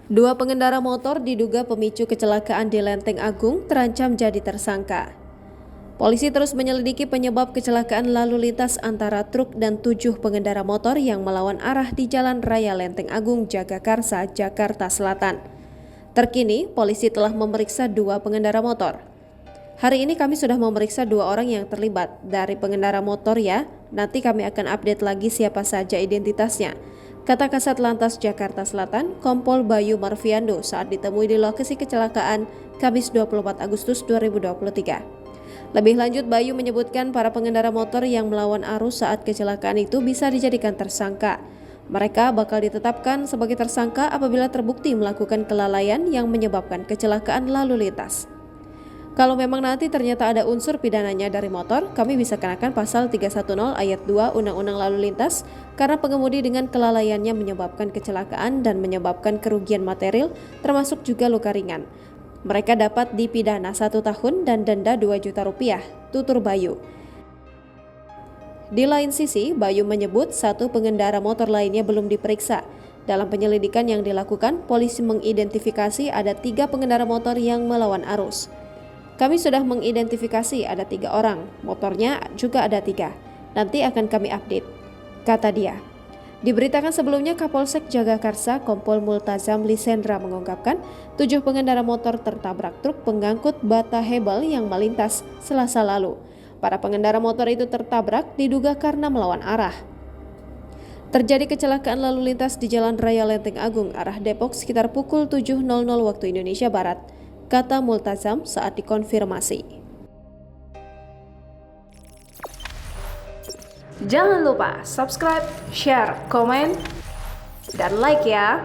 Dua pengendara motor diduga pemicu kecelakaan di Lenteng Agung terancam jadi tersangka. Polisi terus menyelidiki penyebab kecelakaan lalu lintas antara truk dan 7 pengendara motor yang melawan arah di Jalan Raya Lenteng Agung, Jagakarsa, Jakarta Selatan. Terkini, polisi telah memeriksa 2 pengendara motor. Hari ini kami sudah memeriksa 2 orang yang terlibat. Dari pengendara motor ya, nanti kami akan update lagi siapa saja identitasnya, kata Kasat Lantas Jakarta Selatan, Kompol Bayu Marviando saat ditemui di lokasi kecelakaan Kamis 24 Agustus 2023. Lebih lanjut, Bayu menyebutkan para pengendara motor yang melawan arus saat kecelakaan itu bisa dijadikan tersangka. Mereka bakal ditetapkan sebagai tersangka apabila terbukti melakukan kelalaian yang menyebabkan kecelakaan lalu lintas. Kalau memang nanti ternyata ada unsur pidananya dari motor, kami bisa kenakan pasal 310 ayat 2 Undang-Undang Lalu Lintas karena pengemudi dengan kelalaiannya menyebabkan kecelakaan dan menyebabkan kerugian material termasuk juga luka ringan. Mereka dapat dipidana 1 tahun dan denda 2 juta rupiah, tutur Bayu. Di lain sisi, Bayu menyebut 1 pengendara motor lainnya belum diperiksa. Dalam penyelidikan yang dilakukan, polisi mengidentifikasi ada 3 pengendara motor yang melawan arus. Kami sudah mengidentifikasi ada 3 orang, motornya juga ada 3. Nanti akan kami update, kata dia. Diberitakan sebelumnya, Kapolsek Jagakarsa Kompol Multazam Lisendra mengungkapkan 7 pengendara motor tertabrak truk pengangkut bata hebel yang melintas Selasa lalu. Para pengendara motor itu tertabrak diduga karena melawan arah. Terjadi kecelakaan lalu lintas di Jalan Raya Lenteng Agung arah Depok sekitar pukul 7.00 waktu Indonesia Barat, kata Multazam saat dikonfirmasi. Jangan lupa subscribe, share, komen, dan like ya!